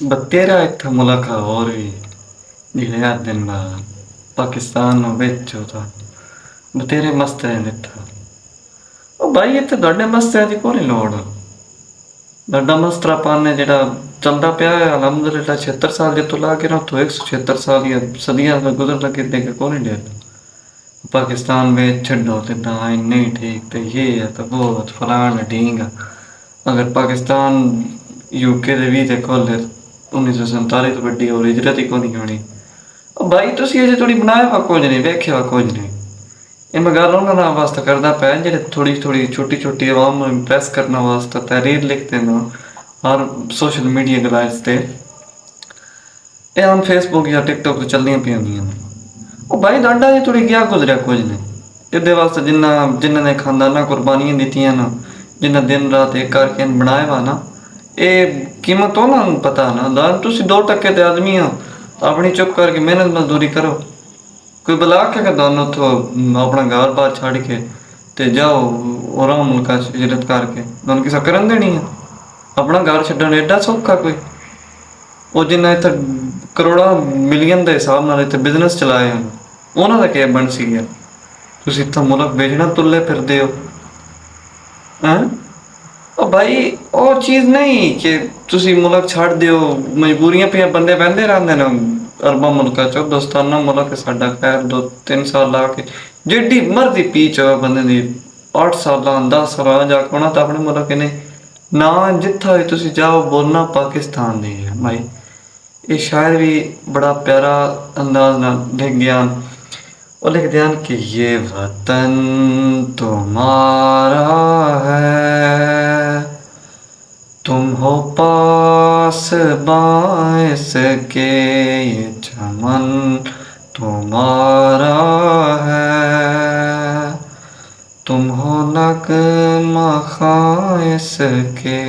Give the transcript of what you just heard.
बतेरा इत्थै मुल्क और भी जिहड़े दिन पाकिस्तान बिच ओह्दा बतेरे मस्त हैं इत्थै। ओ भाई इत्थै दौड्डे मस्तें दी कोनी लोड़। दौड्डा मस्तरापन है जेह्ड़ा चलदा पिया है अलहमदुलिल्लाह 76 साल जित्थों ला के ना उत्थों 176 साल या सदियां गुजर लगे दे के कोनी डेल। पाकिस्तान में छड्डो ते ना इन्ने ही ठीक ते ये है तो वो है तो फलान है ढींग है। अगर पाकिस्तान यूके दे वीज़े खोले 1947 तो बड्डी और हिजरत ही कोनी होनी। ओ भाई तुसी अजे धोड़ी बनाया वा कुछ नहीं वेख्या वा कुछ नहीं। ये मैं गल उन्हां वास्ते करदा पिया जेह्ड़े थोड़ी थोड़ी छोटी छोटी अवाम नूं इंप्रेस करने वास्ते तहरीर लिखदे न हर सोशल मीडिया डिवाइस ते एह् हून फेसबुक या टिकटॉक ते चलदियां पियां होंदियां न। ओ भाई डाडा जे धोड़ी क्या गुजरेआ कुछ नहीं। एह्दे वास्ते जिन्हां ने खानदाना कुर्बानियां दित्तियां न जिन्हां दिन रात इक करके बनाया वा ना एह् कीमत उन्हां नूं पता ना तुसी 2% दे आदमी हो अपनी चुप करके मेहनत मजदूरी करो। कोई बुला के तुहानूं उत्थों अपना घर बार छड्ड के ते जाओ होरां मुल्कां च हिजरत करके तुहानूं किसे करन देनी है अपना घर छड्डण एड्डा सौखा कोई। ਉਹ ਜਿੰਨਾ ਇੱਥੇ ਕਰੋੜਾਂ ਮਿਲੀਅਨ ਦੇ ਹਿਸਾਬ ਨਾਲ ਇੱਥੇ ਬਿਜ਼ਨਸ ਚਲਾਏ ਹਨ ਉਹਨਾਂ ਦਾ ਕੀ ਬਣ ਸੀ ਗਿਆ। ਤੁਸੀਂ ਇੱਥੋਂ ਮੁਲਕ ਵੇਚਣਾ ਤੁੱਲੇ ਫਿਰਦੇ ਹੋ ਹੈਂ। ਉਹ ਭਾਈ ਉਹ ਚੀਜ਼ ਨਹੀਂ ਕਿ ਤੁਸੀਂ ਮੁਲਕ ਛੱਡ ਦਿਓ ਮਜਬੂਰੀਆਂ ਪਈਆਂ ਬੰਦੇ ਬਹਿੰਦੇ ਰਹਿੰਦੇ ਨੇ ਅਰਬਾਂ ਮੁਲਕਾਂ 'ਚ ਦੋਸਤਾਨਾ ਮੁਲਕ ਹੈ ਸਾਡਾ ਖੈਰ 2-3 ਸਾਲ ਲਾ ਕੇ ਜਿੱਡੀ ਮਰਜ਼ੀ ਪੀ ਚੋ ਬੰਦੇ ਦੀ 8 ਸਾਲਾਂ 10 ਸਾਲਾਂ ਜਾ ਕੇ ਉਹਨਾਂ ਤਾਂ ਆਪਣੇ ਮੁਲਕ ਨੇ ਨਾ ਜਿੱਥਾ ਵੀ ਤੁਸੀਂ ਜਾਓ ਬੋਲਣਾ ਪਾਕਿस्तान ਦੀ है भाई। ये शायर भी बड़ा प्यारा अंदाज ना लिख गया और लिख दिया कि ये वतन तुम्हारा है तुम हो पास बाएस के ये चमन तुम्हारा है तुम हो नगमा खाइस के।